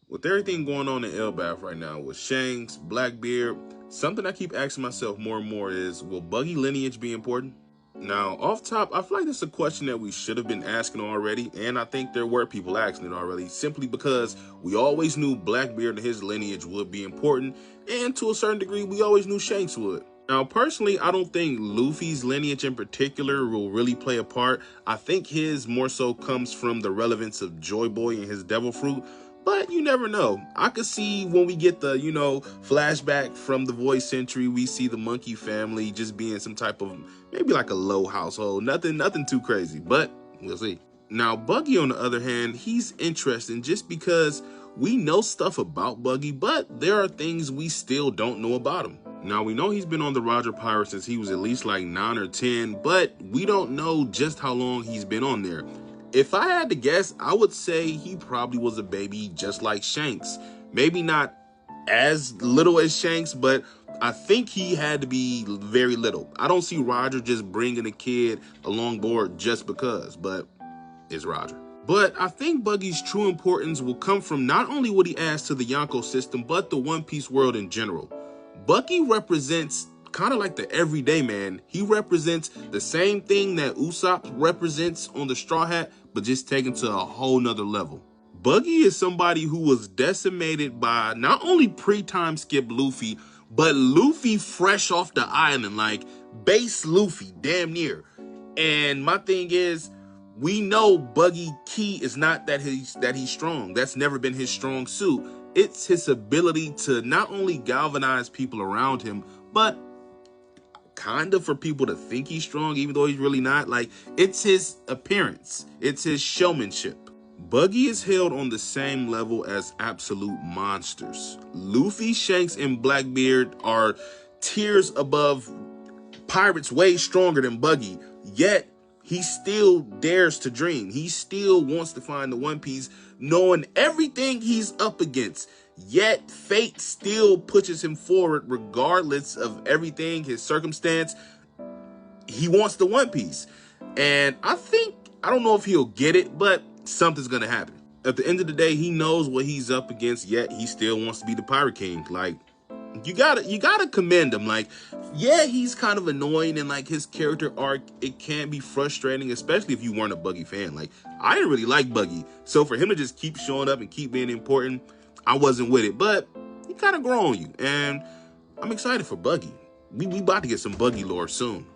With everything going on in Elbath right now with Shanks, Blackbeard, something I keep asking myself more and more is, will Buggy lineage be important? Now, off top, I feel like this is a question that we should have been asking already, and I think there were people asking it already, simply because we always knew Blackbeard and his lineage would be important, and to a certain degree, we always knew Shanks would. Now, personally, I don't think Luffy's lineage in particular will really play a part. I think his more so comes from the relevance of Joy Boy and his Devil Fruit, but you never know. I could see when we get the, flashback from the Void Century, we see the Monkey family just being some type of, maybe like a low household. Nothing too crazy, but we'll see. Now, Buggy, on the other hand, he's interesting just because we know stuff about Buggy, but there are things we still don't know about him. Now, we know he's been on the Roger Pirate since he was at least like 9 or 10, but we don't know just how long he's been on there. If I had to guess, I would say he probably was a baby just like Shanks. Maybe not as little as Shanks, but I think he had to be very little. I don't see Roger just bringing a kid along board just because, but it's Roger. But I think Buggy's true importance will come from not only what he adds to the Yonko system, but the One Piece world in general. Buggy represents kind of like the everyday man. He represents the same thing that Usopp represents on the Straw Hat, but just taken to a whole nother level. Buggy is somebody who was decimated by not only pre-time skip Luffy, but Luffy fresh off the island, like base Luffy, damn near. And my thing is, we know Buggy key is not that he's strong. That's never been his strong suit. It's his ability to not only galvanize people around him, but kind of for people to think he's strong, even though he's really not. Like, it's his appearance. It's his showmanship. Buggy is held on the same level as absolute monsters. Luffy, Shanks, and Blackbeard are tiers above pirates, way stronger than Buggy. Yet, he still dares to dream. He still wants to find the One Piece, knowing everything he's up against. Yet, fate still pushes him forward regardless of everything, his circumstance. He wants the One Piece. And I don't know if he'll get it, but something's going to happen. At the end of the day, he knows what he's up against, yet he still wants to be the Pirate King. Like, you gotta commend him. Like, yeah, he's kind of annoying, and like his character arc, it can be frustrating, especially if you weren't a Buggy fan. Like, I didn't really like Buggy, so for him to just keep showing up and keep being important, I wasn't with it. But he kind of grew on you, and I'm excited for Buggy. We about to get some Buggy lore soon.